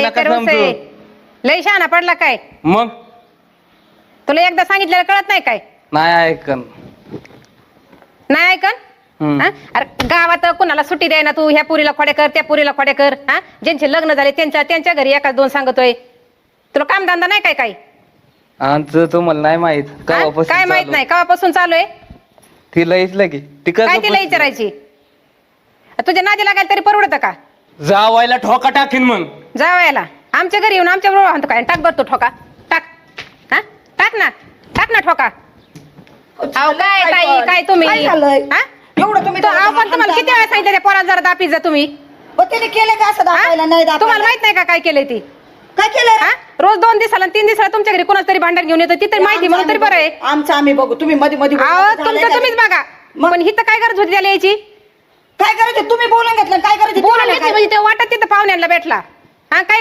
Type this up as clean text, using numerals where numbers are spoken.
नका रोज समजू. आहे. लय शहाणा पडला काय? मग तुला एकदा सांगितलेलं कळत नाही काय? नाही ऐकन. नाही ऐकन. हा? अरे गावात कुणाला सुट्टी द्याय ना तू, ह्या पुरीला खोडे कर त्या पुरीला खोडे कर. हा, ज्यांचे लग्न झाले त्यांच्या घरी एका दोन सांगतोय. तुला कामधंदा नाही काय काही? आमचं तुम्हाला नाही माहित काय माहित नाही केव्हापासून चालू आहे? तिला इथलं की काय तिला विचारायची? तुझ्या नादी लागायला तरी परवडतं का? जावायला ठोका टाकीन मग. जावायला आमच्या घरी येऊन आमच्या बरोबर म्हणतो काय? टाक बर तू ठोका टाक. हा, टाक ना ठोका. अहो काय ताई काय तुम्ही? काय झालंय? हा? एवढं तुम्ही आपण तुम्हाला किती वेळा सांगितलं त्या पोराला जरा दापीत जा तुम्ही. त्याने केलं का असं दाखवायला? नाही तुम्हाला दाखवायला. माहित नाही का काय केलंय ती? काय केलं? हा? रोज 2 दिवसाला 3 दिवसाला तुमच्या घरी कोणाच तरी भांडण घेऊन येतं, ती तरी माहिती म्हणून तरी बरं आहे. आमचं आम्ही बघू, तुम्ही मध्ये मध्ये अहो तुमचं तुम्हीच बघा. पण हिथं काय गरज होती त्याला यायची? काय करायचं? तुम्ही बोलून घेतलं काय करायचं? बोलून घेतली म्हणजे ते वाटत तिथं पाहुण्यांना भेटला. हा काय